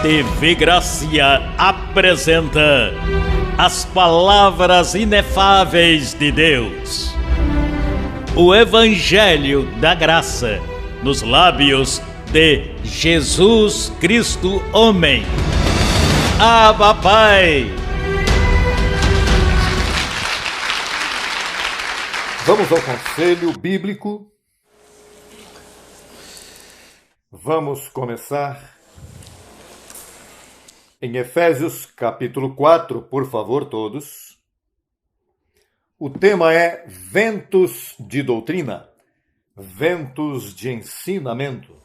TV Gracia apresenta as palavras inefáveis de Deus. O Evangelho da Graça, nos lábios de Jesus Cristo Homem. Abba, Pai! Vamos ao conselho bíblico. Vamos começar em Efésios capítulo 4, por favor, todos. O tema é ventos de doutrina, ventos de ensinamento.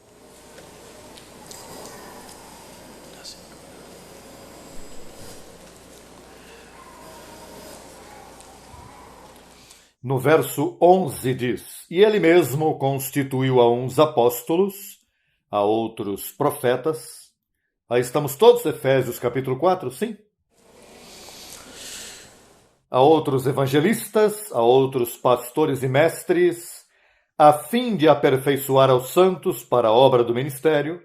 No verso 11 diz: E ele mesmo constituiu a uns apóstolos, a outros profetas. Aí estamos todos, Efésios capítulo 4, sim? A outros evangelistas, a outros pastores e mestres, a fim de aperfeiçoar aos santos para a obra do ministério,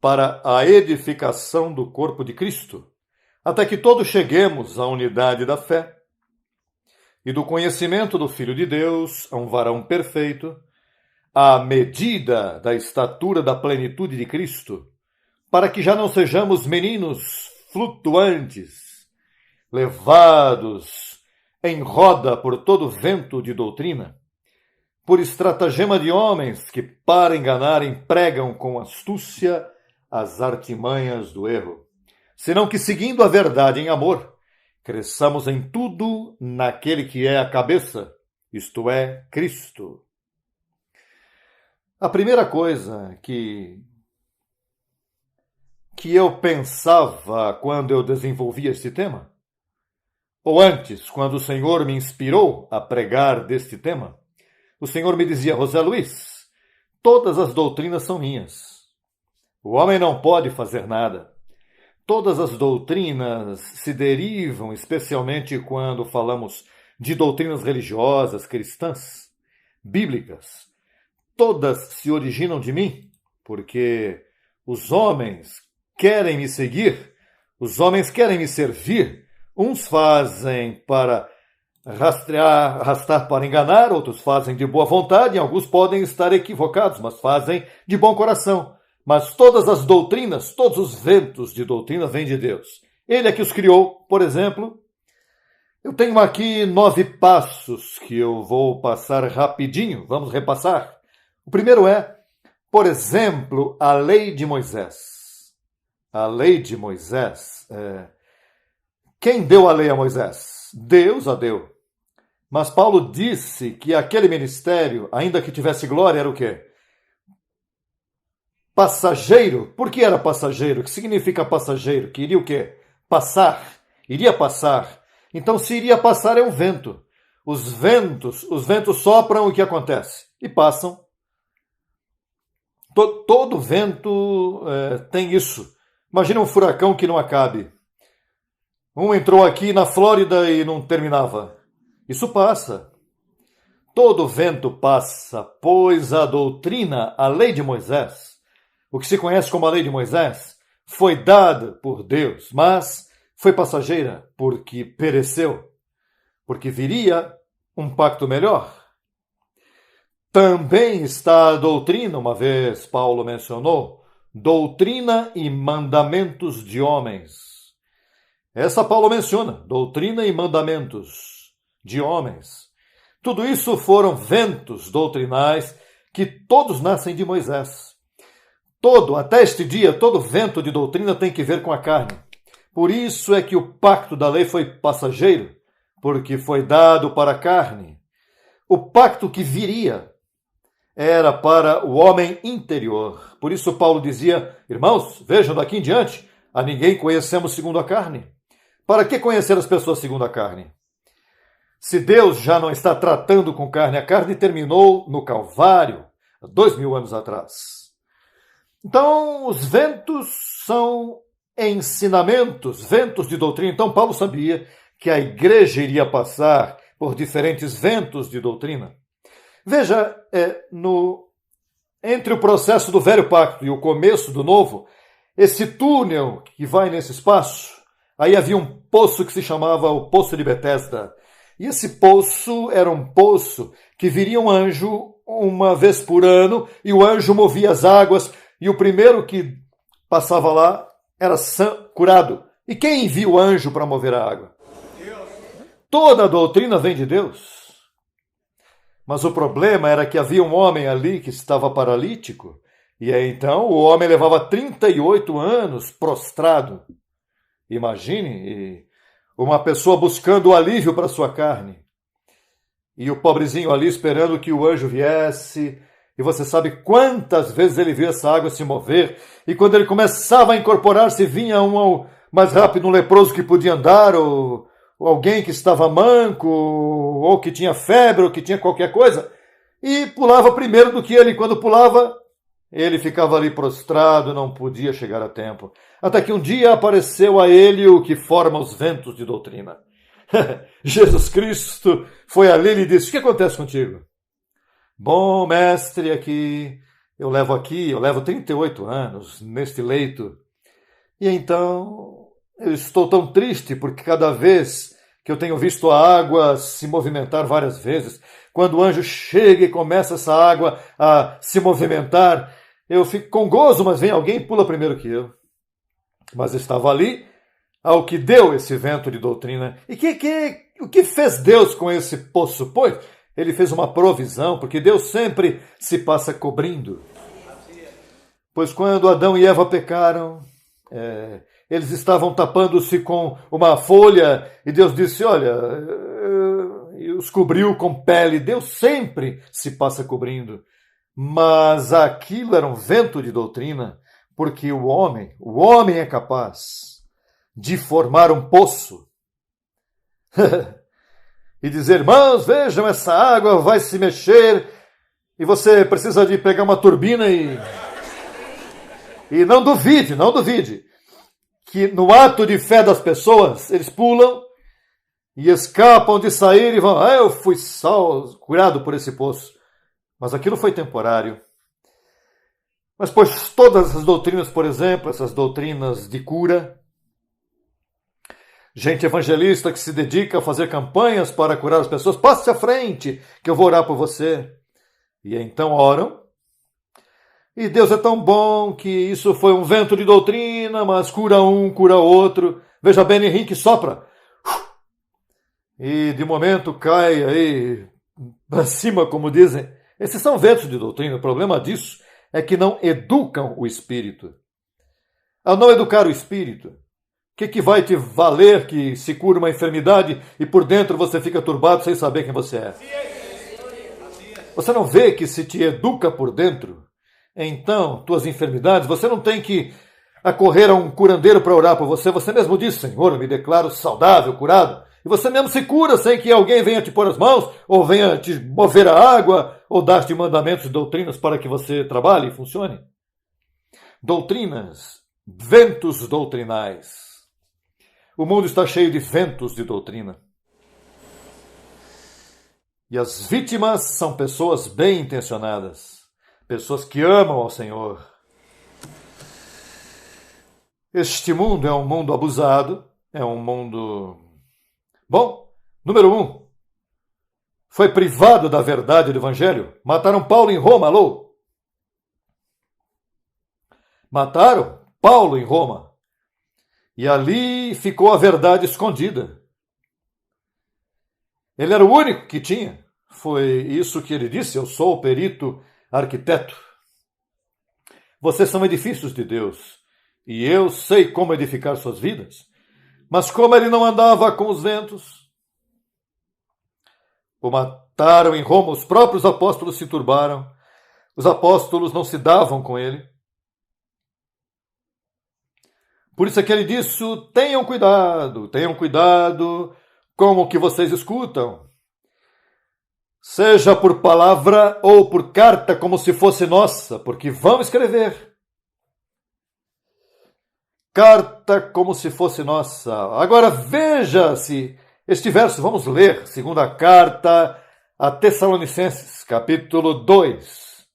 para a edificação do corpo de Cristo, até que todos cheguemos à unidade da fé e do conhecimento do Filho de Deus, a um varão perfeito, à medida da estatura da plenitude de Cristo, para que já não sejamos meninos flutuantes, levados em roda por todo vento de doutrina, por estratagema de homens que, para enganar, empregam com astúcia as artimanhas do erro, senão que, seguindo a verdade em amor, cresçamos em tudo naquele que é a cabeça, isto é, Cristo. A primeira coisa que eu pensava quando eu desenvolvia este tema, ou antes, quando o Senhor me inspirou a pregar deste tema, o Senhor me dizia: José Luiz, todas as doutrinas são minhas. O homem não pode fazer nada. Todas as doutrinas se derivam, especialmente quando falamos de doutrinas religiosas, cristãs, bíblicas. Todas se originam de mim, porque os homens querem me seguir, os homens querem me servir. Uns fazem para arrastar para enganar, outros fazem de boa vontade, e alguns podem estar equivocados, mas fazem de bom coração. Mas todas as doutrinas, todos os ventos de doutrina vêm de Deus. Ele é que os criou. Por exemplo, eu tenho aqui 9 passos que eu vou passar rapidinho. Vamos repassar. O primeiro é, por exemplo, a lei de Moisés. A lei de Moisés. Quem deu a lei a Moisés? Deus a deu. Mas Paulo disse que aquele ministério, ainda que tivesse glória, era o quê? Passageiro. Por que era passageiro? O que significa passageiro? Que iria o quê? Passar. Iria passar. Então, se iria passar, é um vento. Os ventos sopram, o que acontece? E passam. Todo vento tem isso. Imagina um furacão que não acabe. Um entrou aqui na Flórida e não terminava. Isso passa. Todo vento passa, pois a doutrina, a lei de Moisés, o que se conhece como a lei de Moisés, foi dada por Deus, mas foi passageira, porque pereceu, porque viria um pacto melhor. Também está a doutrina, uma vez Paulo mencionou, doutrina e mandamentos de homens. Essa Paulo menciona, doutrina e mandamentos de homens. Tudo isso foram ventos doutrinais que todos nascem de Moisés. Até este dia, todo vento de doutrina tem que ver com a carne. Por isso é que o pacto da lei foi passageiro, porque foi dado para a carne. O pacto que viria era para o homem interior. Por isso Paulo dizia: irmãos, vejam daqui em diante, a ninguém conhecemos segundo a carne. Para que conhecer as pessoas segundo a carne? Se Deus já não está tratando com carne, a carne terminou no Calvário, há 2000 anos atrás. Então, os ventos são ensinamentos, ventos de doutrina. Então, Paulo sabia que a igreja iria passar por diferentes ventos de doutrina. Veja, entre o processo do velho pacto e o começo do novo, esse túnel que vai nesse espaço, aí havia um poço que se chamava o Poço de Betesda. E esse poço era um poço que viria um anjo uma vez por ano, e o anjo movia as águas, e o primeiro que passava lá era curado. E quem envia o anjo para mover a água? Toda a doutrina vem de Deus. Mas o problema era que havia um homem ali que estava paralítico, e aí então o homem levava 38 anos prostrado. Imagine uma pessoa buscando alívio para sua carne. E o pobrezinho ali esperando que o anjo viesse. E você sabe quantas vezes ele viu essa água se mover. E quando ele começava a incorporar-se, vinha um mais rápido, um leproso que podia andar, ou alguém que estava manco, ou que tinha febre, ou que tinha qualquer coisa. E pulava primeiro do que ele. Quando pulava, ele ficava ali prostrado, não podia chegar a tempo. Até que um dia apareceu a ele o que forma os ventos de doutrina. Jesus Cristo foi ali e lhe disse: o que acontece contigo? Bom, mestre, eu levo 38 anos neste leito. E então eu estou tão triste porque cada vez que eu tenho visto a água se movimentar várias vezes, quando o anjo chega e começa essa água a se movimentar, eu fico com gozo, mas vem alguém e pula primeiro que eu. Mas estava ali ao que deu esse vento de doutrina. E o que fez Deus com esse poço? Pois, ele fez uma provisão, porque Deus sempre se passa cobrindo. Pois quando Adão e Eva pecaram, eles estavam tapando-se com uma folha, e Deus disse: olha, e os cobriu com pele. Deus sempre se passa cobrindo. Mas aquilo era um vento de doutrina, porque o homem é capaz de formar um poço e dizer: irmãos, vejam, essa água vai se mexer, e você precisa de pegar uma turbina e não duvide, que no ato de fé das pessoas, eles pulam e escapam de sair e vão: eu fui curado por esse poço. Mas aquilo foi temporário. Mas pois todas essas doutrinas, por exemplo, essas doutrinas de cura, gente evangelista que se dedica a fazer campanhas para curar as pessoas, passe à frente que eu vou orar por você. E então oram. E Deus é tão bom que isso foi um vento de doutrina, mas cura um, cura outro. Veja bem, Henrique sopra. E de momento cai aí para cima, como dizem. Esses são ventos de doutrina. O problema disso é que não educam o espírito. Ao não educar o espírito, o que vai te valer que se cura uma enfermidade e por dentro você fica turbado sem saber quem você é? Você não vê que se te educa por dentro, então tuas enfermidades, você não tem que acorrer a um curandeiro para orar por você. Você mesmo diz: Senhor, eu me declaro saudável, curado. E você mesmo se cura sem que alguém venha te pôr as mãos, ou venha te mover a água, ou dar-te mandamentos e doutrinas para que você trabalhe e funcione. Doutrinas, ventos doutrinais. O mundo está cheio de ventos de doutrina. E as vítimas são pessoas bem intencionadas, pessoas que amam ao Senhor. Este mundo é um mundo abusado, é um mundo... Bom, número 1, foi privado da verdade do Evangelho. Mataram Paulo em Roma, alô? Mataram Paulo em Roma. E ali ficou a verdade escondida. Ele era o único que tinha. Foi isso que ele disse: eu sou o perito arquiteto. Vocês são edifícios de Deus, e eu sei como edificar suas vidas. Mas como ele não andava com os ventos, o mataram em Roma. Os próprios apóstolos se turbaram. Os apóstolos não se davam com ele. Por isso é que ele disse: tenham cuidado com o que vocês escutam. Seja por palavra ou por carta, como se fosse nossa, porque vão escrever. Carta como se fosse nossa. Agora veja-se este verso, vamos ler, segunda carta a Tessalonicenses, capítulo 2.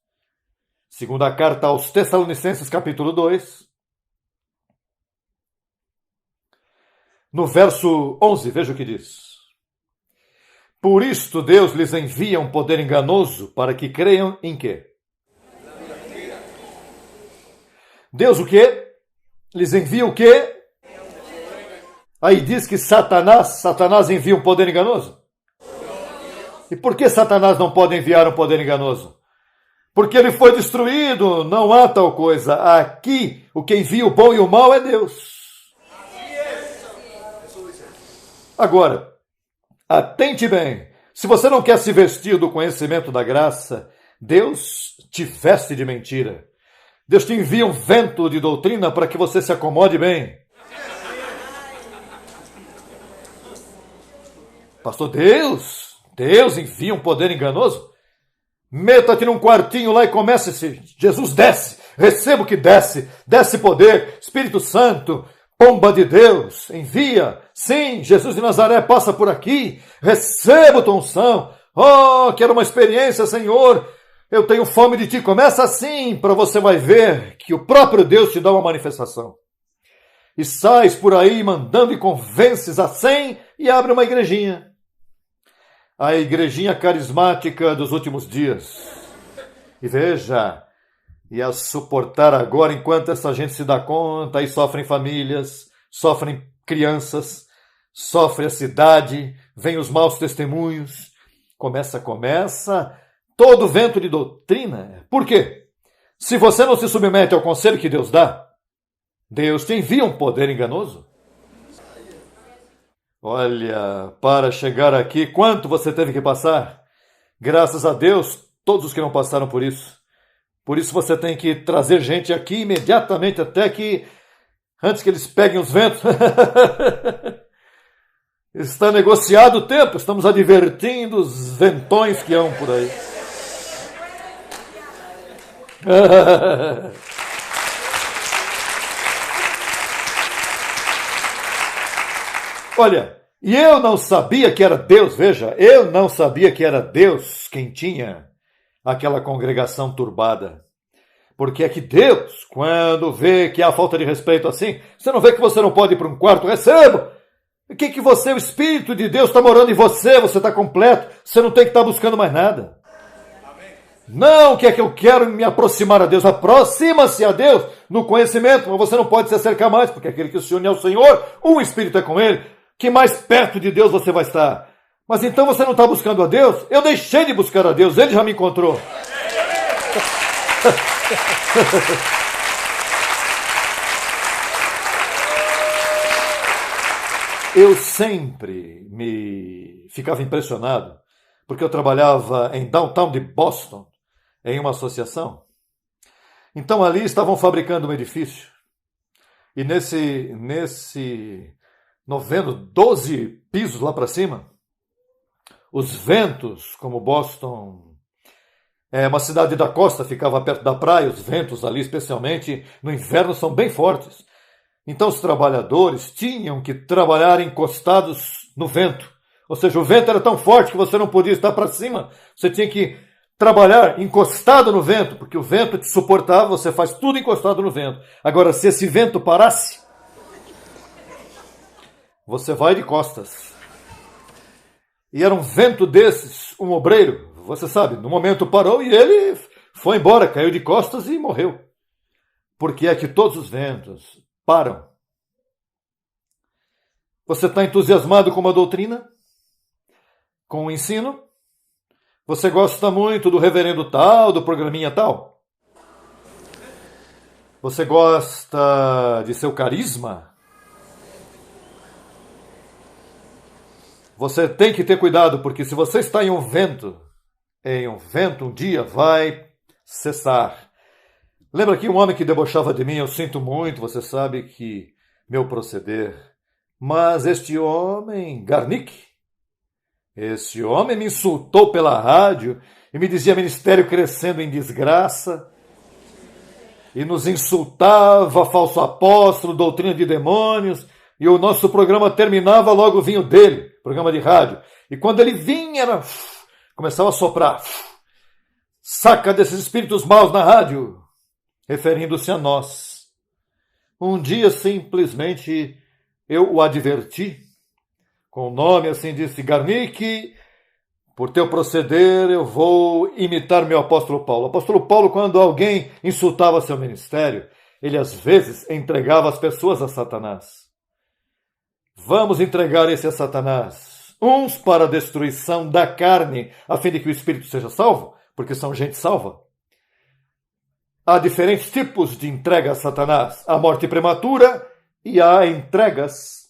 Segunda carta aos Tessalonicenses, capítulo 2. no verso 11, veja o que diz. Por isto Deus lhes envia um poder enganoso para que creiam em quê? Deus o quê? Lhes envia o quê? Aí diz que Satanás envia um poder enganoso. E por que Satanás não pode enviar um poder enganoso? Porque ele foi destruído, não há tal coisa. Aqui, o que envia o bom e o mal é Deus. Agora, atente bem. Se você não quer se vestir do conhecimento da graça, Deus te veste de mentira. Deus te envia um vento de doutrina para que você se acomode bem. Pastor, Deus envia um poder enganoso? Meta-te num quartinho lá e comece-se. Jesus desce, receba o que desce. Desce poder, Espírito Santo, pomba de Deus, envia. Sim, Jesus de Nazaré passa por aqui. Receba tua unção. Oh, quero uma experiência, Senhor. Eu tenho fome de ti. Começa assim, para você vai ver que o próprio Deus te dá uma manifestação. E sais por aí mandando e convences a 100 e abre uma igrejinha. A igrejinha carismática dos últimos dias. E veja, e a suportar agora, enquanto essa gente se dá conta, aí sofrem famílias, sofrem crianças, sofre a cidade, vem os maus testemunhos. Começa, todo vento de doutrina. Por quê? Se você não se submete ao conselho que Deus dá, Deus te envia um poder enganoso. Olha, para chegar aqui, quanto você teve que passar? Graças a Deus, todos os que não passaram por isso. Por isso você tem que trazer gente aqui imediatamente, até que, antes que eles peguem os ventos. Está negociado o tempo, estamos advertindo os ventões que hão por aí. Olha, e eu não sabia que era Deus, veja, eu não sabia que era Deus quem tinha aquela congregação turbada. Porque é que Deus, quando vê que há falta de respeito assim, você não vê que você não pode ir para um quarto, receba! O que você, o Espírito de Deus está morando em você, você está completo, você não tem que estar buscando mais nada. Não, o que é que eu quero me aproximar a Deus? Aproxima-se a Deus no conhecimento, mas você não pode se acercar mais, porque aquele que se une ao Senhor, o Espírito é com ele. Que mais perto de Deus você vai estar. Mas então você não está buscando a Deus? Eu deixei de buscar a Deus, ele já me encontrou. Eu sempre me ficava impressionado, porque eu trabalhava em downtown de Boston, em uma associação. Então ali estavam fabricando um edifício. E vendo 12 pisos lá para cima, os ventos, como Boston é uma cidade da costa, ficava perto da praia, os ventos ali, especialmente no inverno, são bem fortes. Então os trabalhadores tinham que trabalhar encostados no vento. Ou seja, o vento era tão forte que você não podia estar para cima. Você tinha que trabalhar encostado no vento, porque o vento te suportava, você faz tudo encostado no vento. Agora, se esse vento parasse, você vai de costas. E era um vento desses, um obreiro, você sabe, no momento parou e ele foi embora, caiu de costas e morreu. Porque é que todos os ventos param. Você está entusiasmado com uma doutrina? Com o ensino? Você gosta muito do reverendo tal, do programinha tal? Você gosta de seu carisma? Você tem que ter cuidado, porque se você está em um vento, um dia vai cessar. Lembra que um homem que debochava de mim, eu sinto muito, você sabe que meu proceder. Mas este homem, Garnick, esse homem me insultou pela rádio e me dizia ministério crescendo em desgraça. E nos insultava, falso apóstolo, doutrina de demônios. E o nosso programa terminava, logo vinha o dele, programa de rádio. E quando ele vinha, começava a soprar. Saca desses espíritos maus na rádio, referindo-se a nós. Um dia simplesmente eu o adverti, com o nome assim disse, Garnick, por teu proceder eu vou imitar meu apóstolo Paulo. O apóstolo Paulo, quando alguém insultava seu ministério, ele às vezes entregava as pessoas a Satanás. Vamos entregar esse a Satanás, uns para a destruição da carne, a fim de que o espírito seja salvo, porque são gente salva. Há diferentes tipos de entrega a Satanás. A morte prematura e há entregas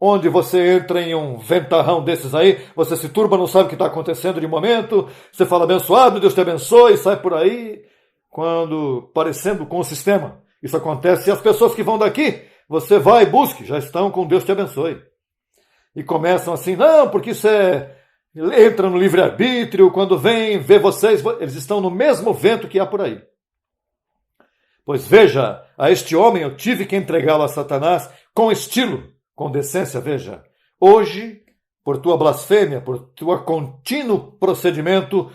onde você entra em um ventarrão desses aí, você se turba, não sabe o que está acontecendo de momento, você fala abençoado, Deus te abençoe, sai por aí, quando parecendo com o sistema. Isso acontece e as pessoas que vão daqui, você vai e busque, já estão com Deus te abençoe. E começam assim, não, porque isso entra no livre-arbítrio, quando vem ver vocês, eles estão no mesmo vento que há por aí. Pois veja, a este homem eu tive que entregá-lo a Satanás com estilo, com decência, veja. Hoje, por tua blasfêmia, por tua contínuo procedimento,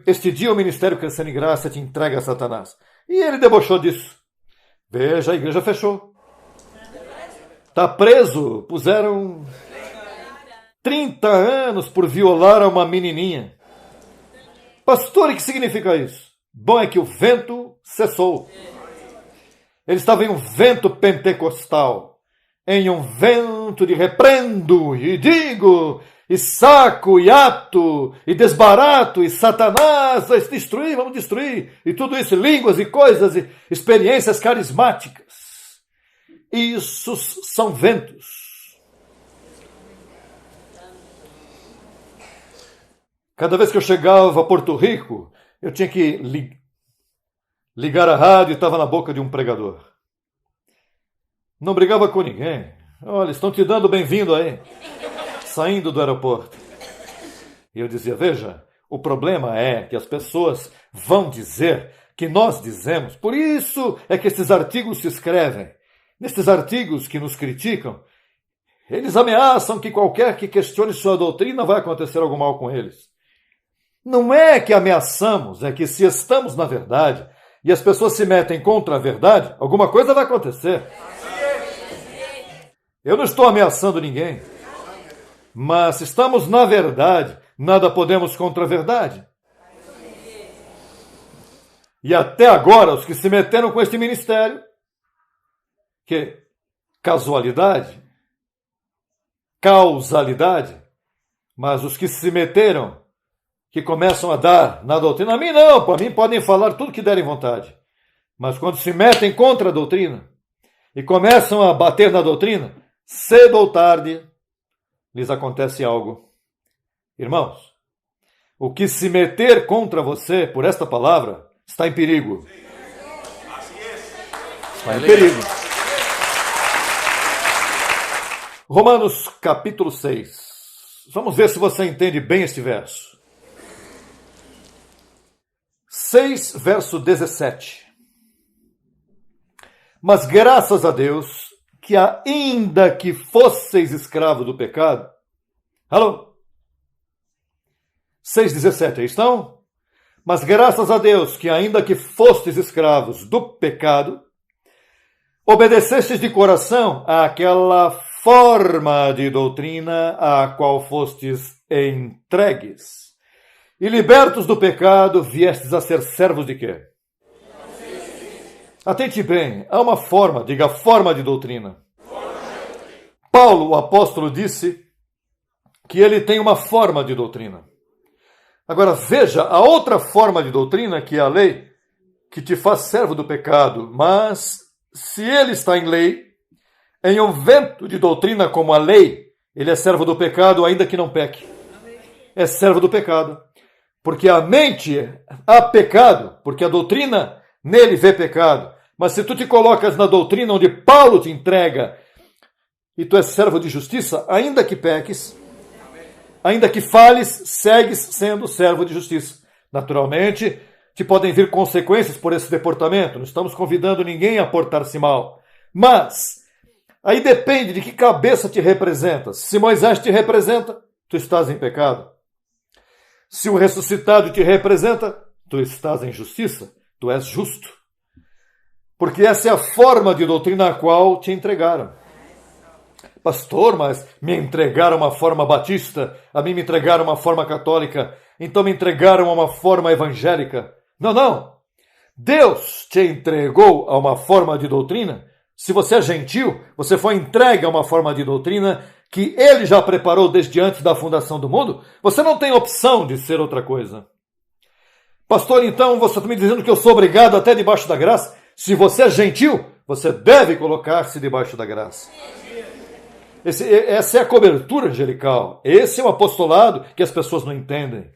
este dia o Ministério Crescendo em Graça te entrega a Satanás. E ele debochou disso. Veja, a igreja fechou. Está preso, puseram 30 anos por violar a uma menininha. Pastor, o que significa isso? Bom é que o vento cessou. Ele estava em um vento pentecostal, em um vento de repreendo e digo, e saco, e ato, e desbarato, e Satanás, vai destruir, vamos destruir, e tudo isso, línguas e coisas, e experiências carismáticas. Isso são ventos. Cada vez que eu chegava a Porto Rico, eu tinha que ligar a rádio e estava na boca de um pregador. Não brigava com ninguém. Olha, estão te dando bem-vindo aí, saindo do aeroporto. E eu dizia, veja, o problema é que as pessoas vão dizer que nós dizemos, por isso é que esses artigos se escrevem. Nesses artigos que nos criticam, eles ameaçam que qualquer que questione sua doutrina vai acontecer algum mal com eles. Não é que ameaçamos, é que se estamos na verdade e as pessoas se metem contra a verdade, alguma coisa vai acontecer. Eu não estou ameaçando ninguém, mas se estamos na verdade, nada podemos contra a verdade. E até agora, os que se meteram com este ministério, que casualidade, causalidade, mas os que se meteram, que começam a dar na doutrina, a mim não, para mim podem falar tudo que derem vontade, mas quando se metem contra a doutrina e começam a bater na doutrina, cedo ou tarde, lhes acontece algo. Irmãos, o que se meter contra você por esta palavra está em perigo. Está em perigo. Romanos capítulo 6. Vamos ver se você entende bem este verso. 6, verso 17. Mas graças a Deus, que ainda que fosseis escravos do pecado... Alô? 6,17, aí estão? Mas graças a Deus, que ainda que fostes escravos do pecado, obedecestes de coração àquela forma de doutrina à qual fostes entregues. E libertos do pecado, viestes a ser servos de quê? Atente bem, há uma forma, diga forma de doutrina. Paulo, o apóstolo, disse que ele tem uma forma de doutrina. Agora veja a outra forma de doutrina, que é a lei, que te faz servo do pecado. Mas se ele está em lei, em um vento de doutrina como a lei, ele é servo do pecado ainda que não peque. É servo do pecado. Porque a mente há pecado, porque a doutrina nele vê pecado. Mas se tu te colocas na doutrina onde Paulo te entrega, e tu és servo de justiça, ainda que peques, ainda que fales, segues sendo servo de justiça. Naturalmente, te podem vir consequências por esse deportamento. Não estamos convidando ninguém a portar-se mal. Mas, aí depende de que cabeça te representa. Se Moisés te representa, tu estás em pecado. Se o ressuscitado te representa, tu estás em justiça, tu és justo. Porque essa é a forma de doutrina a qual te entregaram. Pastor, mas me entregaram uma forma batista, a mim me entregaram uma forma católica, então me entregaram a uma forma evangélica. Não. Deus te entregou a uma forma de doutrina. Se você é gentil, você foi entregue a uma forma de doutrina que Ele já preparou desde antes da fundação do mundo. Você não tem opção de ser outra coisa. Pastor, então você está me dizendo que eu sou obrigado até debaixo da graça? Se você é gentil, você deve colocar-se debaixo da graça. Essa é a cobertura angelical. Esse é o apostolado que as pessoas não entendem.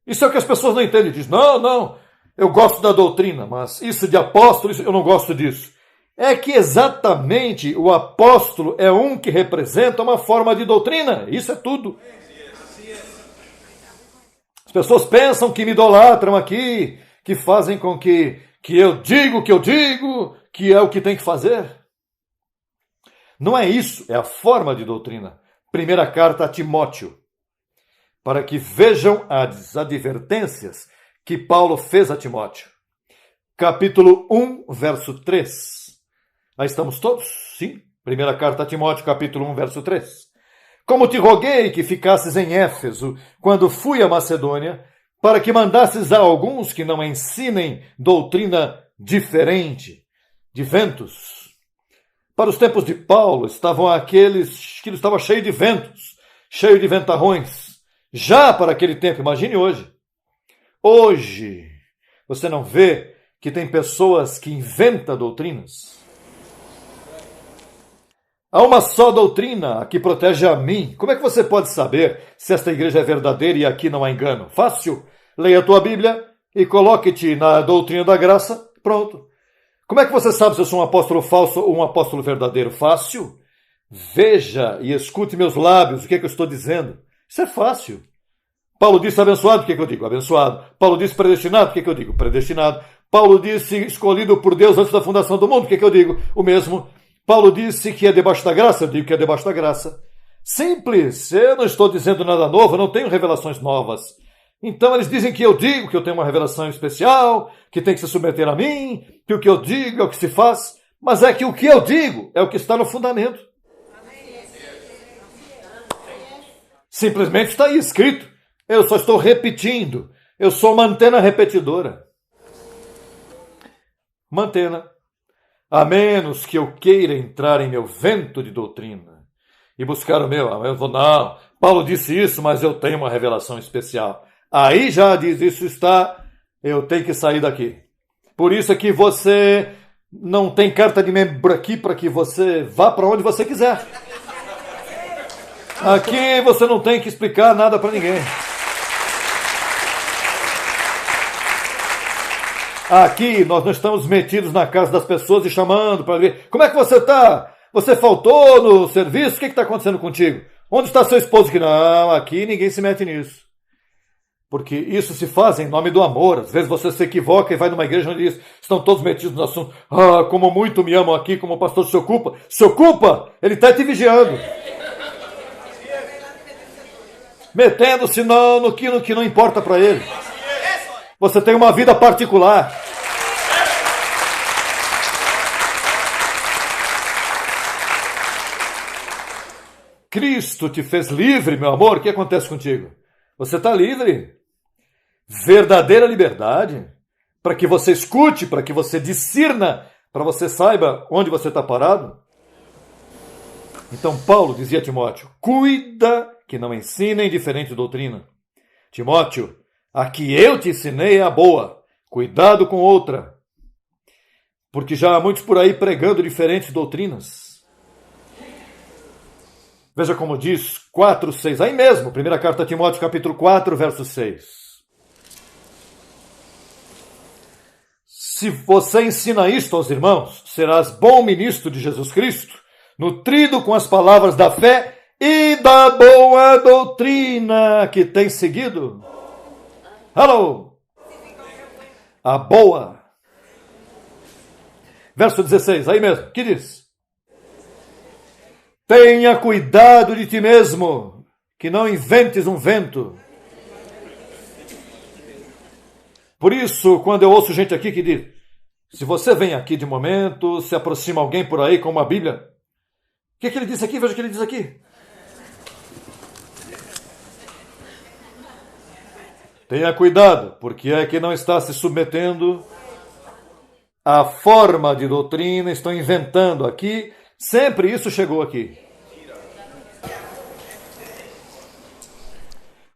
Isso é o que as pessoas não entendem. Dizem, não, eu gosto da doutrina, mas isso de apóstolo, eu não gosto disso. É que exatamente o apóstolo é um que representa uma forma de doutrina. Isso é tudo. As pessoas pensam que me idolatram aqui, que fazem com que eu digo o que eu digo, que é o que tem que fazer. Não é isso, é a forma de doutrina. Primeira carta a Timóteo, para que vejam as advertências que Paulo fez a Timóteo. Capítulo 1, verso 3. Aí estamos todos? Sim. Primeira carta a Timóteo, capítulo 1, verso 3. Como te roguei que ficasses em Éfeso, quando fui a Macedônia, para que mandasses a alguns que não ensinem doutrina diferente, de ventos. Para os tempos de Paulo, estavam aqueles que estavam cheios de ventos, cheios de ventarrões. Já para aquele tempo, imagine hoje. Hoje, você não vê que tem pessoas que inventam doutrinas? Há uma só doutrina que protege a mim. Como é que você pode saber se esta igreja é verdadeira e aqui não há engano? Fácil. Leia a tua Bíblia e coloque-te na doutrina da graça. Pronto. Como é que você sabe se eu sou um apóstolo falso ou um apóstolo verdadeiro? Fácil. Veja e escute meus lábios, o que é que eu estou dizendo. Isso é fácil. Paulo disse abençoado, o que é que eu digo? Abençoado. Paulo disse predestinado, o que é que eu digo? Predestinado. Paulo disse escolhido por Deus antes da fundação do mundo, o que é que eu digo? O mesmo. Paulo disse que é debaixo da graça, eu digo que é debaixo da graça. Simples. Eu não estou dizendo nada novo, eu não tenho revelações novas. Então eles dizem que eu digo que eu tenho uma revelação especial, que tem que se submeter a mim, que o que eu digo é o que se faz, mas é que o que eu digo é o que está no fundamento. Simplesmente está aí escrito. Eu só estou repetindo. Eu sou uma antena repetidora. Uma antena. A menos que eu queira entrar em meu vento de doutrina e buscar o meu. Eu vou, não, Paulo disse isso, mas eu tenho uma revelação especial. Aí já diz, isso está, eu tenho que sair daqui. Por isso é que você não tem carta de membro aqui para que você vá para onde você quiser. Aqui você não tem que explicar nada para ninguém. Aqui nós não estamos metidos na casa das pessoas e chamando para ver. Como é que você está? Você faltou no serviço? O que está acontecendo contigo? Onde está seu esposo? Que não, aqui ninguém se mete nisso. Porque isso se faz em nome do amor. Às vezes você se equivoca e vai numa igreja onde diz, estão todos metidos no assunto. Ah, como muito me amam aqui, como o pastor se ocupa. Se ocupa, ele está te vigiando. Metendo-se no que não importa para ele. Você tem uma vida particular. Cristo te fez livre, meu amor. O que acontece contigo? Você está livre. Verdadeira liberdade. Para que você escute, para que você discirna, para você saiba onde você está parado. Então Paulo dizia a Timóteo, cuida que não ensinem diferente doutrina. Timóteo, a que eu te ensinei é a boa. Cuidado com outra. Porque já há muitos por aí pregando diferentes doutrinas. Veja como diz 4:6. Aí mesmo, primeira carta a Timóteo, capítulo 4, verso 6. Se você ensina isto aos irmãos, serás bom ministro de Jesus Cristo, nutrido com as palavras da fé e da boa doutrina que tem seguido. Alô! A boa. Verso 16, aí mesmo, que diz? Tenha cuidado de ti mesmo, que não inventes um vento. Por isso, quando eu ouço gente aqui que diz, Se você vem aqui de momento, se aproxima alguém por aí com uma Bíblia, o que ele disse aqui? Veja o que ele diz aqui. Tenha cuidado, porque é que não está se submetendo à forma de doutrina, estão inventando aqui, sempre isso chegou aqui.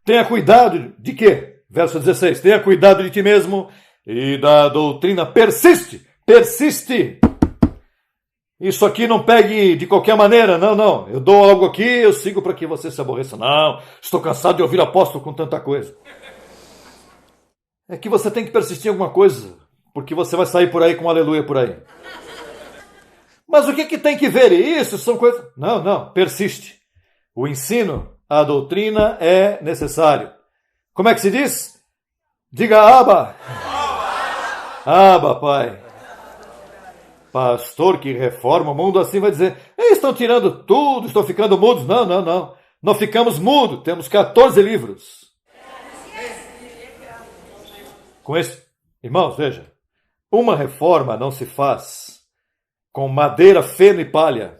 Tenha cuidado de quê? Verso 16, tenha cuidado de ti mesmo e da doutrina, persiste. Isso aqui não pegue de qualquer maneira, não. Eu dou algo aqui, eu sigo para que você se aborreça. Não, estou cansado de ouvir apóstolo com tanta coisa. É que você tem que persistir em alguma coisa, porque você vai sair por aí com um aleluia por aí. Mas o que tem que ver? Isso são coisas... Não, persiste. O ensino, a doutrina é necessário. Como é que se diz? Diga Abba. Abba, Pai. Pastor que reforma o mundo assim vai dizer, estão tirando tudo, estão ficando mudos. Não. Não ficamos mudos, temos 14 livros. Com esse, irmãos, veja, uma reforma não se faz com madeira, feno e palha,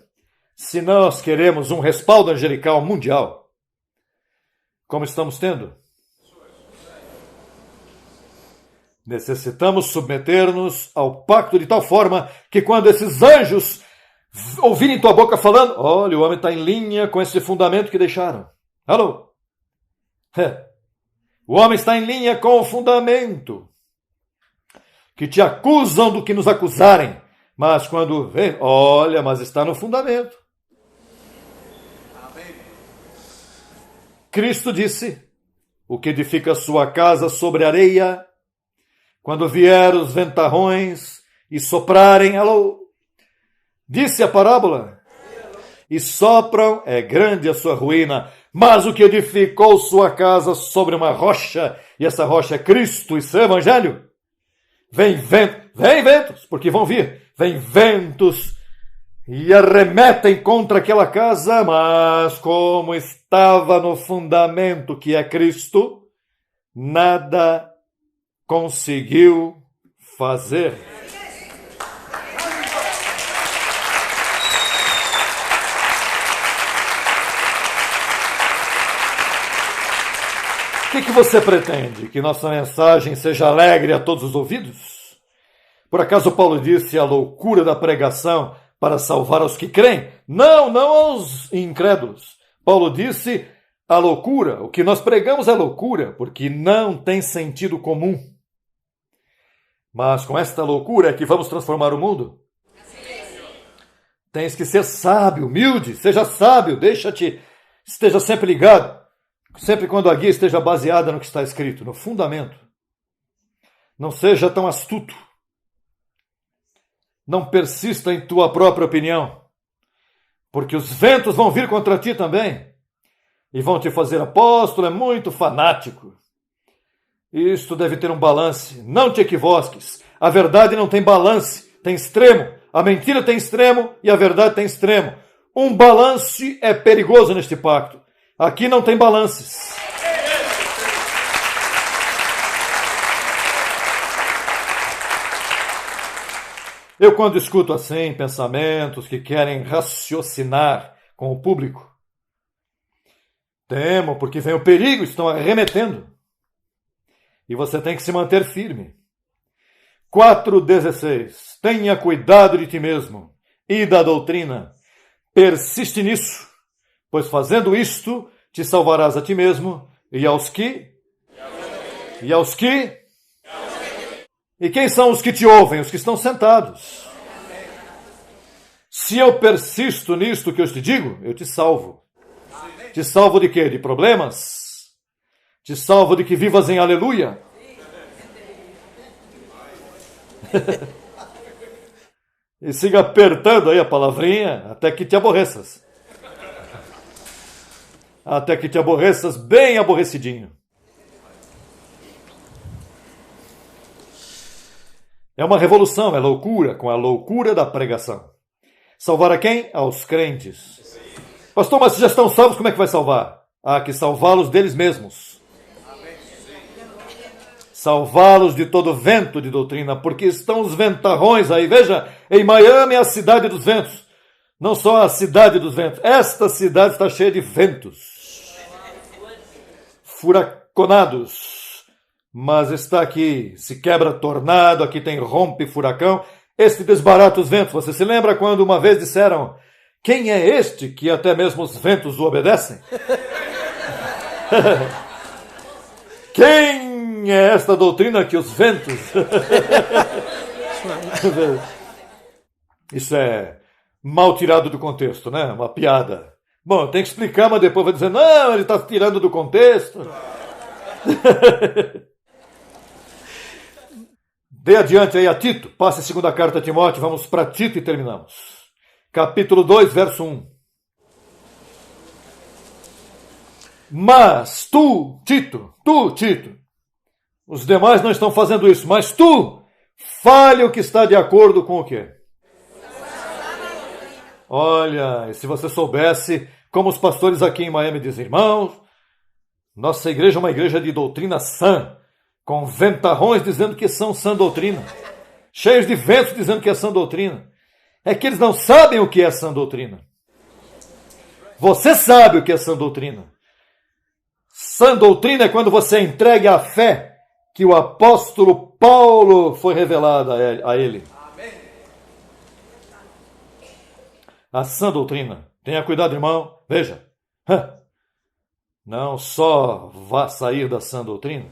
se nós queremos um respaldo angelical mundial, como estamos tendo. Necessitamos submeter-nos ao pacto de tal forma que quando esses anjos ouvirem tua boca falando, olha, o homem está em linha com esse fundamento que deixaram. Alô? O homem está em linha com o fundamento. Que te acusam do que nos acusarem. Mas quando vem, olha, mas está no fundamento. Amém. Cristo disse, o que edifica sua casa sobre areia, quando vier os ventarrões e soprarem, alô, disse a parábola, e sopram, é grande a sua ruína, mas o que edificou sua casa sobre uma rocha, e essa rocha é Cristo e seu Evangelho, vem ventos, porque vão vir, vem ventos e arremetem contra aquela casa, mas como estava no fundamento que é Cristo, nada conseguiu fazer. O que você pretende? Que nossa mensagem seja alegre a todos os ouvidos? Por acaso Paulo disse a loucura da pregação para salvar os que creem? Não aos incrédulos. Paulo disse a loucura. O que nós pregamos é loucura, porque não tem sentido comum. Mas com esta loucura é que vamos transformar o mundo? Tens que ser sábio, humilde, seja sábio, esteja sempre ligado. Sempre quando a guia esteja baseada no que está escrito, no fundamento. Não seja tão astuto. Não persista em tua própria opinião, porque os ventos vão vir contra ti também e vão te fazer apóstolo, é muito fanático. Isto deve ter um balance. Não te equivoques. A verdade não tem balance, tem extremo. A mentira tem extremo e a verdade tem extremo. Um balance é perigoso neste pacto. Aqui não tem balances. Eu, quando escuto assim pensamentos que querem raciocinar com o público, temo, porque vem o perigo, estão arremetendo. E você tem que se manter firme. 4,16. Tenha cuidado de ti mesmo e da doutrina. Persiste nisso, pois fazendo isto, te salvarás a ti mesmo e aos que? E aos que? E quem são os que te ouvem? Os que estão sentados. Se eu persisto nisto que eu te digo, eu te salvo. Te salvo de quê? De problemas? Te salvo de que vivas em aleluia? E siga apertando aí a palavrinha até que te aborreças. Até que te aborreças bem aborrecidinho. É uma revolução, é loucura, com a loucura da pregação. Salvar a quem? Aos crentes. Pastor, mas se já estão salvos, como é que vai salvar? Há que salvá-los deles mesmos. salvá-los de todo vento de doutrina, porque estão os ventarrões aí. Veja, em Miami é a cidade dos ventos. Não só a cidade dos ventos, esta cidade está cheia de ventos, furaconados, mas está aqui, se quebra tornado, aqui tem rompe furacão, este desbarata os ventos. Você se lembra quando uma vez disseram, quem é este que até mesmo os ventos o obedecem? Quem é esta doutrina que os ventos... Isso é mal tirado do contexto, né? Uma piada. Bom, tem que explicar, mas depois vai dizer, não, ele está tirando do contexto. Dê adiante aí a Tito, passe a segunda carta a Timóteo, vamos para Tito e terminamos. Capítulo 2, verso 1. Mas tu, Tito, os demais não estão fazendo isso, mas tu, fale o que está de acordo com o quê? Olha, e se você soubesse como os pastores aqui em Miami dizem, irmãos, nossa igreja é uma igreja de doutrina sã, com ventarrões dizendo que são sã doutrina, cheios de ventos dizendo que é sã doutrina. É que eles não sabem o que é sã doutrina. Você sabe o que é sã doutrina. Sã doutrina é quando você entregue a fé que o apóstolo Paulo foi revelada a ele. A sã doutrina. Tenha cuidado, irmão. Veja. Não só vá sair da sã doutrina.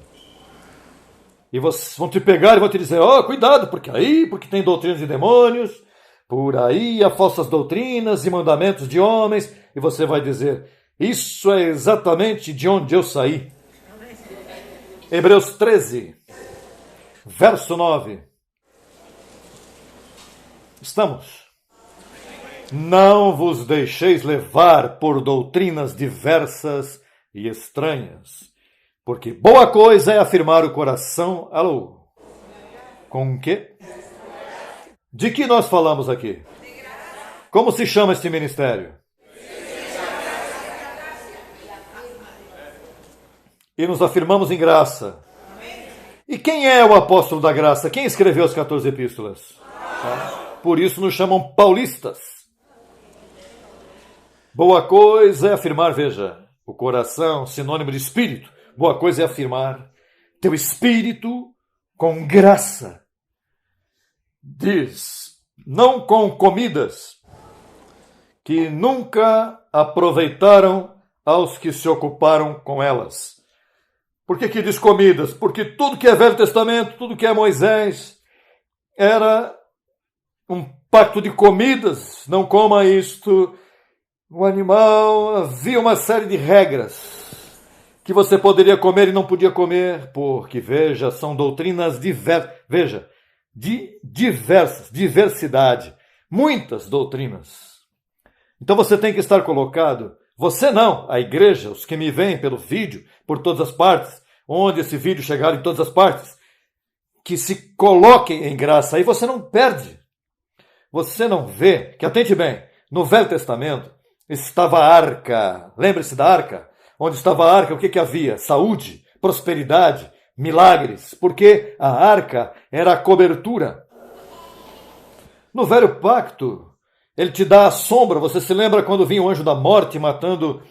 E vocês vão te pegar e vão te dizer, cuidado, porque tem doutrinas de demônios, por aí há falsas doutrinas e mandamentos de homens, e você vai dizer, isso é exatamente de onde eu saí. Hebreus 13, verso 9. Estamos. Não vos deixeis levar por doutrinas diversas e estranhas, porque boa coisa é afirmar o coração. Alô? Com o quê? De que nós falamos aqui? Como se chama este ministério? E nos afirmamos em graça. E quem é o apóstolo da graça? Quem escreveu as 14 epístolas? Por isso nos chamam paulistas. Boa coisa é afirmar, veja, o coração, sinônimo de espírito. Boa coisa é afirmar teu espírito com graça. Diz, não com comidas que nunca aproveitaram aos que se ocuparam com elas. Por que diz comidas? Porque tudo que é Velho Testamento, tudo que é Moisés, era um pacto de comidas. Não coma isto. O animal, havia uma série de regras que você poderia comer e não podia comer, porque, veja, são doutrinas diversas. Veja, diversidade, muitas doutrinas. Então você tem que estar colocado, você não, a igreja, os que me veem pelo vídeo, por todas as partes, onde esse vídeo chegar em todas as partes, que se coloquem em graça, aí você não perde. Você não vê, que atente bem, no Velho Testamento estava a arca, lembre-se da arca? Onde estava a arca, o que havia? Saúde, prosperidade, milagres, porque a arca era a cobertura. No Velho Pacto, ele te dá a sombra. Você se lembra quando vinha o anjo da morte matando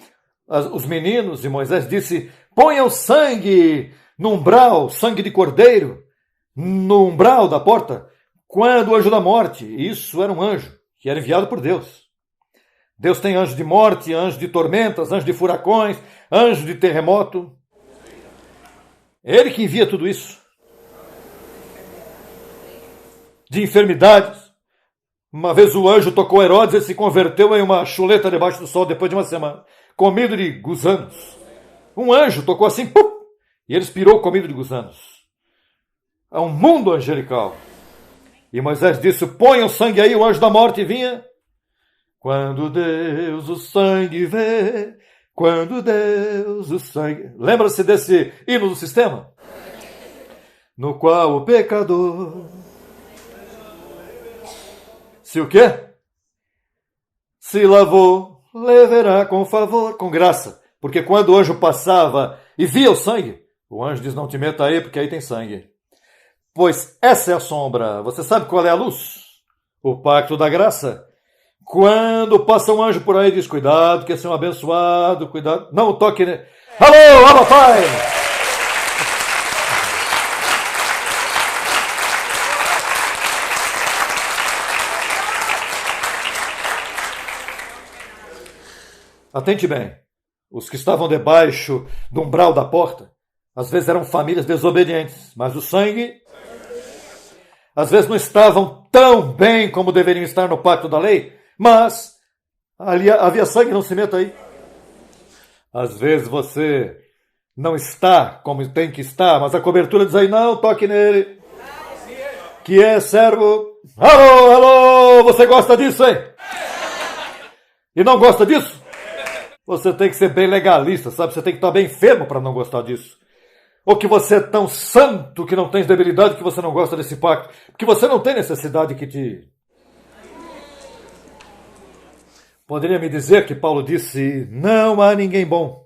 os meninos? E Moisés disse, ponha o sangue no umbral, sangue de cordeiro, no umbral da porta, quando o anjo da morte. Isso era um anjo que era enviado por Deus. Deus tem anjo de morte, anjo de tormentas, anjo de furacões, anjo de terremoto. Ele que envia tudo isso. De enfermidades. Uma vez o anjo tocou Herodes, ele se converteu em uma chuleta debaixo do sol depois de uma semana, comido de gusanos. Um anjo tocou assim, pum, e ele expirou comido de gusanos. É um mundo angelical. E Moisés disse, põe o sangue aí, o anjo da morte vinha. Quando Deus o sangue vê, quando Deus o sangue... Lembra-se desse hino do sistema? No qual o pecador... Se o quê? Se lavou, levará com favor, com graça. Porque quando o anjo passava e via o sangue O anjo diz, não te meta aí, porque aí tem sangue. Pois essa é a sombra. Você sabe qual é a luz? O pacto da graça. Quando passa um anjo por aí, diz, cuidado, que esse é um abençoado, cuidado. Não toque nele. Alô, Abba Pai! Atente bem. Os que estavam debaixo do umbral da porta, às vezes eram famílias desobedientes, mas o sangue, às vezes não estavam tão bem como deveriam estar no pacto da lei, mas ali havia sangue, não se meta aí. Às vezes você não está como tem que estar, mas a cobertura diz aí, não toque nele, que é servo. Alô, alô, você gosta disso, hein? E não gosta disso? Você tem que ser bem legalista, sabe? Você tem que estar bem enfermo para não gostar disso. Ou que você é tão santo que não tens debilidade que você não gosta desse pacto. Porque você não tem necessidade que te... Poderia me dizer que Paulo disse, não há ninguém bom.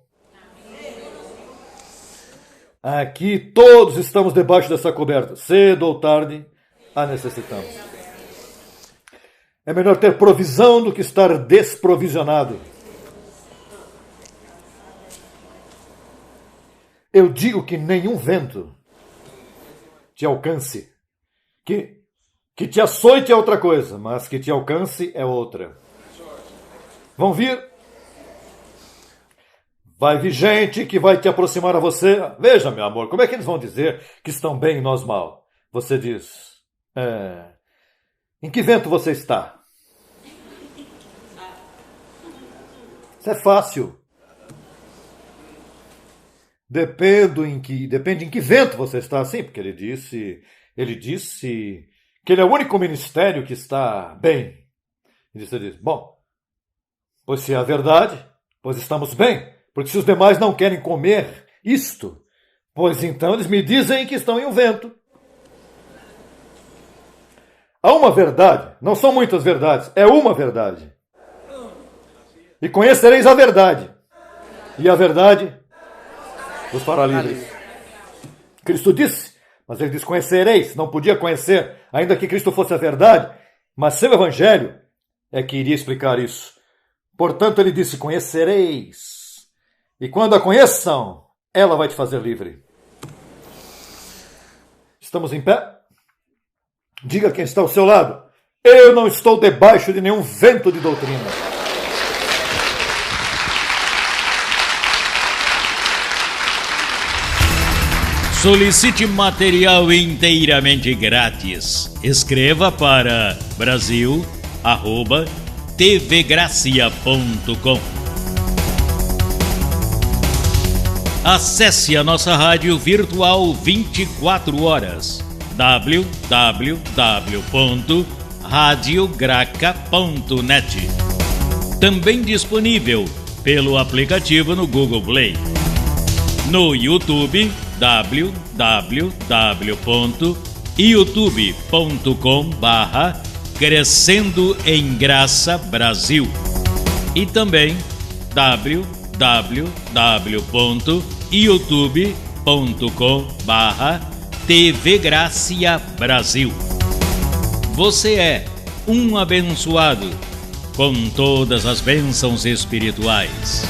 Aqui todos estamos debaixo dessa coberta. Cedo ou tarde, a necessitamos. É melhor ter provisão do que estar desprovisionado. Eu digo que nenhum vento te alcance. Que te açoite é outra coisa, mas que te alcance é outra. Vão vir? Vai vir gente que vai te aproximar a você. Veja, meu amor, como é que eles vão dizer que estão bem e nós mal? Você diz, em que vento você está? Isso é fácil. Depende em que vento você está, assim, porque ele disse que ele é o único ministério que está bem. E você diz, bom, pois se é a verdade, pois estamos bem, porque se os demais não querem comer isto, pois então eles me dizem que estão em um vento. Há uma verdade, não são muitas verdades, é uma verdade. E conhecereis a verdade, e a verdade os fará livres. Cristo disse, mas ele diz, conhecereis, não podia conhecer, ainda que Cristo fosse a verdade, mas seu evangelho é que iria explicar isso. Portanto, ele disse, conhecereis, e quando a conheçam, ela vai te fazer livre. Estamos em pé? Diga quem está ao seu lado, eu não estou debaixo de nenhum vento de doutrina. Solicite material inteiramente grátis. Escreva para brasil@tvgracia.com. Acesse a nossa rádio virtual 24 horas. www.radiograca.net. Também disponível pelo aplicativo no Google Play. No YouTube, www.youtube.com/Crescendo em Graça Brasil e também www.youtube.com/TV Gracia Brasil. Você é um abençoado com todas as bênçãos espirituais.